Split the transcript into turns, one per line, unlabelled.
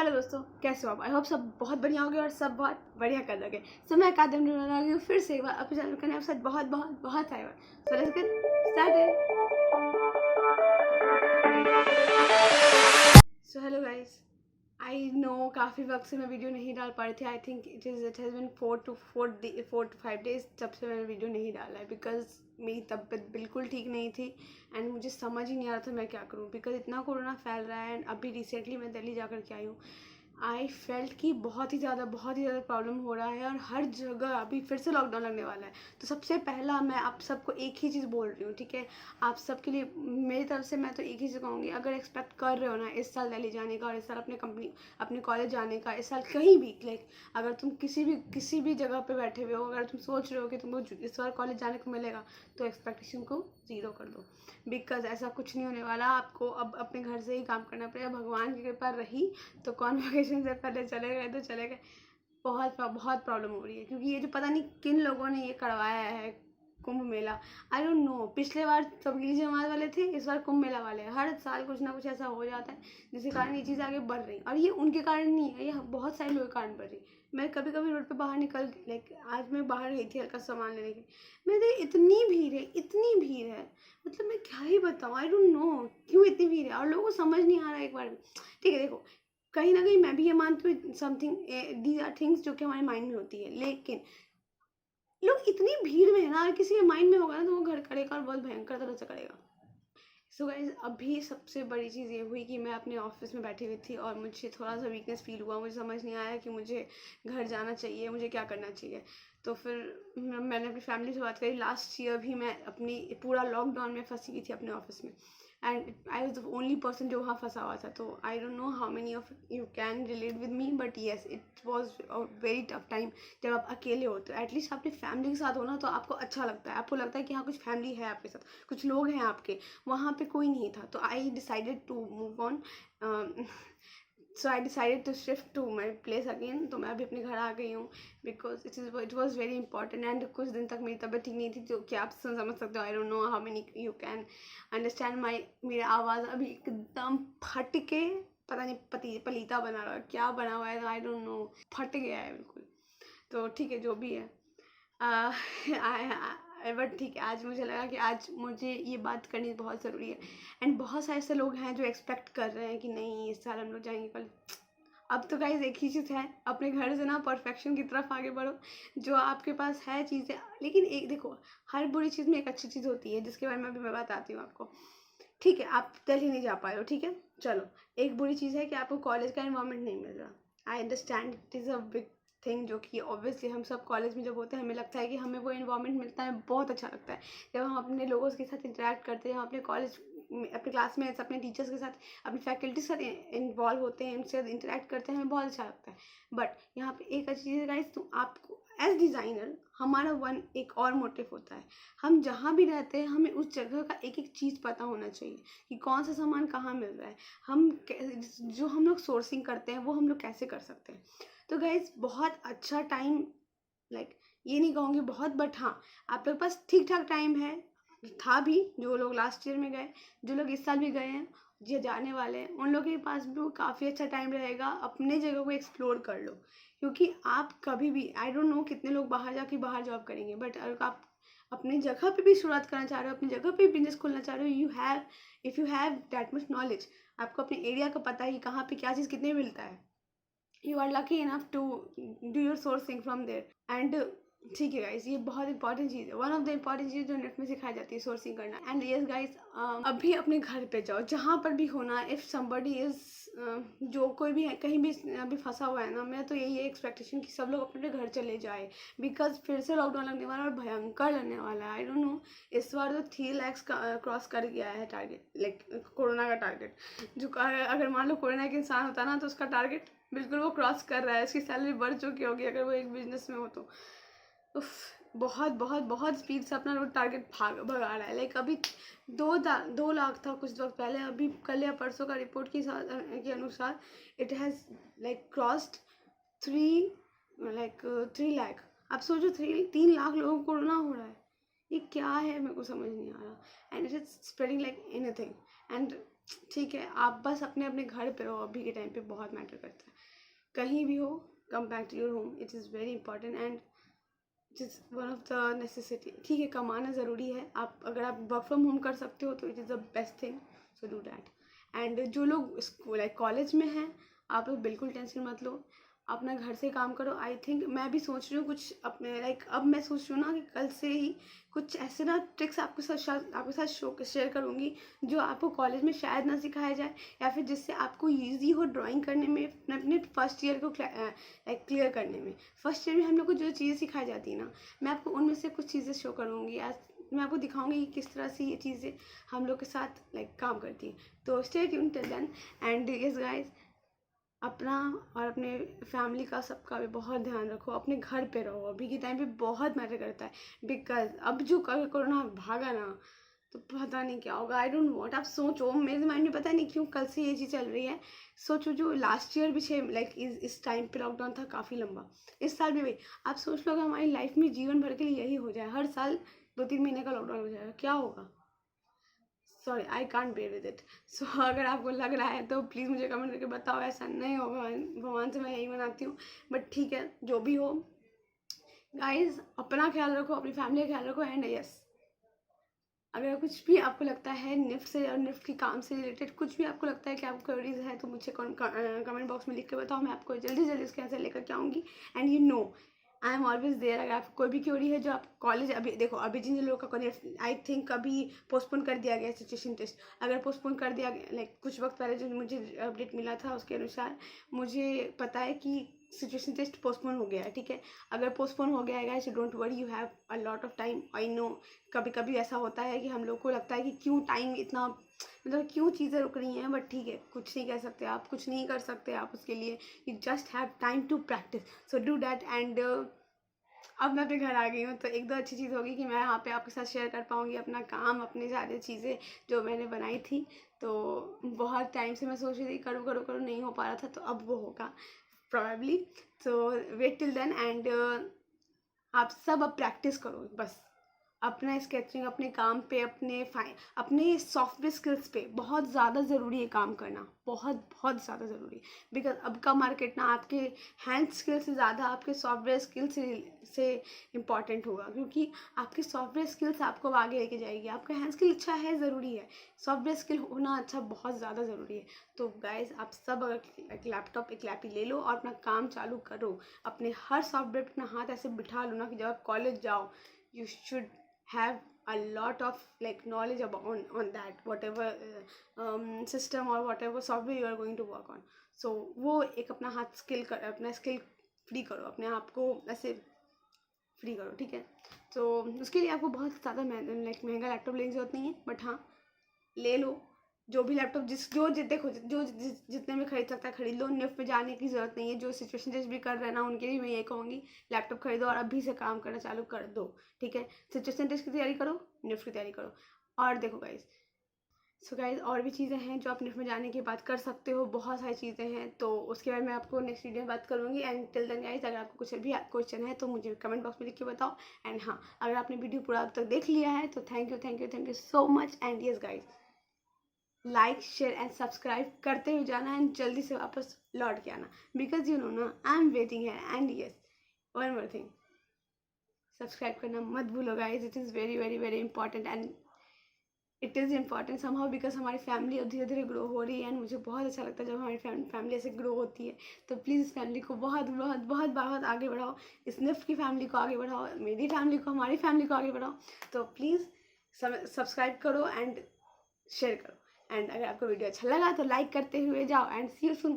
Hello दोस्तों, कैसे हो आप? आई होप सब बहुत बढ़िया होगे और सब बहुत बढ़िया कर दोगे। सो मैं अकादमी में आ गई हूँ फिर से एक बार अपने चैनल करने आपके साथ बहुत बहुत बहुत सारी बार। So let's get started. So hello guys, I know काफ़ी वक्त से मैं वीडियो नहीं डाल पा रही थी। I think it has been 4 to 5 days जब से मैंने वीडियो नहीं डाला है, बिकॉज मेरी तबीयत बिल्कुल ठीक नहीं थी एंड मुझे समझ ही नहीं आ रहा था मैं क्या करूँ, बिकॉज इतना कोरोना फैल रहा है। एंड अभी रिसेंटली मैं दिल्ली जाकर के आई हूँ। आई फेल्ट कि बहुत ही ज़्यादा प्रॉब्लम हो रहा है और हर जगह अभी फिर से लॉकडाउन लगने वाला है। तो सबसे पहला मैं आप सबको एक ही चीज़ बोल रही हूँ, ठीक है? आप सबके लिए मेरी तरफ से मैं तो एक ही चीज़ कहूँगी, अगर एक्सपेक्ट कर रहे हो ना इस साल दिल्ली जाने का और इस साल अपने कॉलेज जाने का, इस साल कहीं भी लाइक अगर तुम किसी भी जगह पे बैठे हुए हो, अगर तुम सोच रहे हो कि तुमको इस बार कॉलेज जाने को मिलेगा, तो एक्सपेक्टेशन को ज़ीरो कर दो। बिकॉज ऐसा कुछ नहीं होने वाला। आपको अब अपने घर से ही काम करना पड़ेगा। भगवान की कृपा रही तो कॉन्वोकेशन से पहले चले गए तो चले गए। बहुत प्रॉब्लम हो रही है, क्योंकि ये जो पता नहीं किन लोगों ने ये करवाया है Kumbh Mela. I don't know, पिछले बार तबलीगी जमात वाले थे, इस बार कुंभ मेला वाले हैं। हर साल कुछ ना कुछ ऐसा हो जाता है जिसके कारण ये चीज़ आगे बढ़ रही है। और ये उनके कारण नहीं है, ये बहुत सारे लोगों के कारण बढ़ रही है। मैं कभी कभी रोड पे बाहर निकल लाइक आज मैं बाहर गई थी हल्का सामान लेने के लिए, मैं इतनी भीड़ है, मतलब मैं क्या ही बताऊँ। आई डोंट नो क्यों इतनी भीड़ है और लोगों को समझ नहीं आ रहा है एक बार। ठीक है, देखो कहीं ना कहीं मैं भी ये मानती हूँ समथिंग दीज आर थिंग्स जो कि हमारे माइंड में होती है, लेकिन लोग इतनी भीड़ में है ना, किसी के माइंड में होगा ना तो वो घर करेगा और बहुत भयंकर तरह से करेगा। सो गाइज, अभी सबसे बड़ी चीज़ ये हुई कि मैं अपने ऑफिस में बैठी हुई थी और मुझे थोड़ा सा वीकनेस फील हुआ। मुझे समझ नहीं आया कि मुझे घर जाना चाहिए, मुझे क्या करना चाहिए। तो फिर मैंने अपनी फैमिली से बात करी। लास्ट ईयर भी मैं अपनी पूरा लॉकडाउन में फंसी हुई थी अपने ऑफिस में, and I was the only person जो वहाँ फंसा हुआ था। तो I don't know how many of you can relate with me, but yes it was a very tough time. जब आप अकेले हो तो एटलीस्ट अपनी फैमिली के साथ हो ना तो आपको अच्छा लगता है, आपको लगता है कि हाँ कुछ फैमिली है आपके साथ, कुछ लोग हैं आपके। वहाँ पे कोई नहीं था, तो I decided to move on. So I decided to shift to my place again. तो मैं अभी अपने घर आ गई हूँ, because it was very important. And कुछ दिन तक मेरी तबीयत ठीक नहीं थी, जो कि आप समझ सकते हो। I don't know how many you can understand मेरा आवाज़ अभी एकदम फट के पता नहीं पलीता बना रहा है, क्या बना हुआ है, आई डोंट नो, फट गया है बिल्कुल। तो ठीक है, जो भी है बट ठीक है, आज मुझे लगा कि आज मुझे ये बात करनी बहुत ज़रूरी है। एंड बहुत सारे ऐसे लोग हैं जो एक्सपेक्ट कर रहे हैं कि नहीं इस साल हम लोग जाएंगे कल। अब तो गाइज एक ही चीज़ है, अपने घर से ना परफेक्शन की तरफ आगे बढ़ो। जो आपके पास है चीज़ें, लेकिन एक देखो, हर बुरी चीज़ में एक अच्छी चीज़ होती है जिसके बारे में अभी मैं बताती हूँ आपको। ठीक है, आप दिल्ली नहीं जा पाए हो, ठीक है, चलो। एक बुरी चीज़ है कि आपको कॉलेज का एनवायरनमेंट नहीं मिल रहा। I understand it is a big thing, जो कि ऑब्वियसली हम सब कॉलेज में जब होते हैं हमें लगता है कि हमें वो एनवायरनमेंट मिलता है, बहुत अच्छा लगता है जब हम अपने लोगों के साथ इंटरेक्ट करते हैं, हम अपने कॉलेज अपने क्लासमेट्स अपने टीचर्स के साथ अपनी फैकल्टी के साथ इन्वॉल्व होते हैं, उनसे इंटरेक्ट करते हैं, हमें बहुत अच्छा लगता है। बट यहाँ पे एक अच्छी चीज़ है गाइस, तो आपको एज डिज़ाइनर हमारा एक और मोटिव होता है। हम जहाँ भी रहते हैं हमें उस जगह का एक एक चीज़ पता होना चाहिए कि कौन सा सामान कहाँ मिल रहा है, जो हम लोग सोर्सिंग करते हैं वो हम लोग कैसे कर सकते हैं। तो गाइज बहुत अच्छा टाइम, लाइक ये नहीं कहूँगी बहुत, बट हाँ आप लोग के पास ठीक ठाक टाइम है, था भी। जो लोग लास्ट ईयर में गए, जो लोग इस साल भी गए हैं, जो जाने वाले हैं, उन लोगों के पास भी काफ़ी अच्छा टाइम रहेगा। अपने जगह को एक्सप्लोर कर लो, क्योंकि आप कभी भी, आई डोंट नो कितने लोग बाहर जॉब करेंगे, बट अगर आप अपनी जगह पे भी शुरुआत करना चाह रहे हो, अपनी जगह पे बिजनेस खोलना चाह रहे हो, if you have that much knowledge, आपको अपने एरिया का पता है कि कहाँ पे क्या चीज़ कितने मिलता है, you are lucky enough to do your sourcing from there. And ठीक है गाइस, ये बहुत इंपॉर्टेंट चीज़ है, वन ऑफ द इंपॉर्टेंट चीज़ जो नेट में सिखाई जाती है, सोर्सिंग करना। एंड यस गाइस, अभी अपने घर पे जाओ, जहाँ पर भी होना, इफ़ समबडी इज़ जो कोई भी है कहीं भी अभी फंसा हुआ है ना, मैं तो यही है एक्सपेक्टेशन कि सब लोग अपने घर चले जाए, बिकॉज फिर से लॉकडाउन लगने वाला और भयंकर लगने वाला है। आई डोंट नो, इस बार तो 3 लाख क्रॉस कर गया है टारगेट, लाइक कोरोना का टारगेट। जो अगर मान लो कोरोना एक इंसान होता ना तो उसका टारगेट बिल्कुल वो क्रॉस कर रहा है, उसकी सैलरी बढ़ चुकी होगी अगर वो एक बिजनेस में हो तो। उफ, बहुत स्पीड से अपना वो टारगेट भगा रहा है। लाइक अभी 2 लाख था कुछ वक्त पहले, अभी कल या परसों का रिपोर्ट के अनुसार it has like crossed 3 lakh. आप सोचो 3 लाख लोगों को कोरोना हो रहा है, ये क्या है मेरे को समझ नहीं आ रहा। And it is spreading like anything. And ठीक है, आप बस अपने अपने घर पे रहो, अभी के टाइम पे बहुत मैटर करता है। कहीं भी हो, come back to your home, it is very important and it is one of the necessity. ठीक है, कमाना ज़रूरी है, आप अगर आप वर्क फ्रॉम होम कर सकते हो तो it is the best thing, so do that. And जो लोग स्कूल लाइक कॉलेज में हैं, आप लोग बिल्कुल टेंशन मत लो, अपना घर से काम करो। आई थिंक मैं भी सोच रही हूँ कुछ अपने लाइक, अब मैं सोच रही हूँ ना कि कल से ही कुछ ऐसे ना ट्रिक्स आपके साथ शेयर करूँगी जो आपको कॉलेज में शायद ना सिखाया जाए, या फिर जिससे आपको ईजी हो ड्राइंग करने में, अपने फर्स्ट ईयर को लाइक क्लियर करने में। फर्स्ट ईयर में हम लोग को जो चीज़ें सिखाई जाती है ना, मैं आपको उनमें से कुछ चीज़ें शो करूँगी। आज मैं आपको दिखाऊंगी कि किस तरह से ये चीज़ें हम लोग के साथ लाइक काम करती है। तो stay tune till then and yes guys, अपना और अपने फैमिली का सबका भी बहुत ध्यान रखो, अपने घर पे रहो, अभी के टाइम पे बहुत मैटर करता है। बिकॉज अब जो कोरोना भागा ना, तो पता नहीं क्या होगा। आई डोंट वांट, आप सोचो, मेरे माइंड में पता नहीं क्यों कल से ये चीज़ चल रही है। सोचो जो लास्ट ईयर भी 6 लाइक इस टाइम पे लॉकडाउन था काफ़ी लंबा, इस साल भी वही। आप सोच लो अगर हमारी लाइफ में जीवन भर के लिए यही हो जाए, हर साल 2-3 महीने का लॉकडाउन हो जाएगा, क्या होगा। Sorry, I can't bear with it. So अगर आपको लग रहा है तो प्लीज़ मुझे कमेंट करके बताओ, ऐसा नहीं होगा, भगवान से मैं यही मनाती हूँ। बट ठीक है, जो भी हो गाइज, अपना ख्याल रखो, अपनी फैमिली का ख्याल रखो। एंड यस, अगर कुछ भी आपको लगता है निफ्ट से और निफ्ट के काम से रिलेटेड कुछ भी आपको लगता है कि आपको क्वेरीज है, तो मुझे कमेंट बॉक्स में लिख के बताओ, मैं आपको जल्दी जल्दी उसके आंसर लेकर के आऊँगी। And you know I am always there. अगर आपको कोई भी क्वेरी है जो आप कॉलेज, अभी देखो अभी जिन लोगों का कॉलेज आई थिंक अभी पोस्टपोन कर दिया गया सिचुएशन टेस्ट, अगर पोस्टपोन कर दिया गया लाइक कुछ वक्त पहले जो मुझे अपडेट मिला था उसके अनुसार मुझे पता है कि सिचुएशन टेस्ट पोस्टपोन हो गया है। ठीक है, अगर पोस्टपोन हो गया है guys, don't worry, you have a lot of time. I know कभी कभी ऐसा होता है कि हम लोग को लगता है कि क्यों टाइम इतना, मतलब क्यों चीज़ें रुक रही हैं, बट ठीक है, कुछ नहीं कर सकते आप, कुछ नहीं कर सकते आप उसके लिए। You just have time to practise, so do that. And अब मैं अपने घर आ गई हूँ, तो एक दो अच्छी चीज़ होगी कि मैं यहाँ पे आपके साथ शेयर कर पाऊँगी अपना काम, अपनी सारी चीज़ें जो मैंने बनाई थी। तो बहुत टाइम से मैं सोच रही थी करूँ करूँ करूँ, नहीं हो पा रहा था, तो अब वो होगा probably। so wait till then and आप सब अब प्रैक्टिस करो बस, अपना स्केचिंग, अपने काम पे, अपने सॉफ्टवेयर स्किल्स पे बहुत ज़्यादा ज़रूरी है काम करना, बहुत बहुत ज़्यादा ज़रूरी है। बिकॉज अब का मार्केट ना आपके हैंड स्किल से ज़्यादा आपके सॉफ्टवेयर स्किल से इम्पॉर्टेंट होगा, क्योंकि आपकी सॉफ्टवेयर स्किल्स आपको आगे लेके जाएगी। आपका हैंड स्किल अच्छा है ज़रूरी है, सॉफ्टवेयर स्किल होना अच्छा बहुत ज़्यादा ज़रूरी है। तो गाइज आप सब अगर एक लैपटॉप एक लैपी ले लो और अपना काम चालू करो, अपने हर सॉफ्टवेयर अपना हाथ ऐसे बिठा लो ना कि जब आप कॉलेज जाओ you should have a lot of like knowledge about on that whatever system or whatever software you are going to work on। so वो एक अपना हाथ स्किल कर, अपना स्किल फ्री करो, अपने आप को ऐसे फ्री करो। ठीक है, तो उसके लिए आपको बहुत ज़्यादा लाइक महंगा लैपटॉप लेने की जरूरत नहीं है, बट हाँ ले लो जो भी लैपटॉप देखो जितने में खरीद सकता है खरीद लो। निफ्ट में जाने की ज़रूरत नहीं है, जो सिचुएशन टेस्ट भी कर रहे हैं ना उनके लिए मैं ये कहूँगी लैपटॉप खरीदो और अभी से काम करना चालू कर दो। ठीक है, सिचुएशन टेस्ट की तैयारी करो, निफ्ट की तैयारी करो। और देखो गाइज, सो गाइज और भी चीज़ें हैं जो आप निफ्ट में जाने के बाद कर सकते हो, बहुत सारी चीज़ें हैं, तो उसके बाद मैं आपको नेक्स्ट वीडियो में बात करूँगी। एंड टिल देन गाइज, अगर आपको कुछ भी क्वेश्चन है तो मुझे कमेंट बॉक्स में लिख के बताओ। एंड हाँ, अगर आपने वीडियो पूरा अब तक देख लिया है तो thank you so much. And yes guys, like share and subscribe करते हुए जाना एंड जल्दी से वापस लौट के आना, बिकॉज यू नो ना आई एम वेटिंग है। And yes, one more thing, subscribe करना मत भूलो guys, it is very very very important and it is important somehow, because हमारी फैमिली अब धीरे धीरे ग्रो हो रही है एंड मुझे बहुत अच्छा लगता है जब हमारी फैमिली ऐसे ग्रो होती है। तो प्लीज़ इस फैमिली को बहुत बहुत बहुत बहुत आगे बढ़ाओ, इस निफ्ट की फैमिली को आगे बढ़ाओ, मेरी फैमिली को, हमारी फैमिली को आगे बढ़ाओ। तो प्लीज़ सब्सक्राइब करो एंड शेयर करो। एंड अगर आपको वीडियो अच्छा लगा तो लाइक करते हुए जाओ। And C you soon,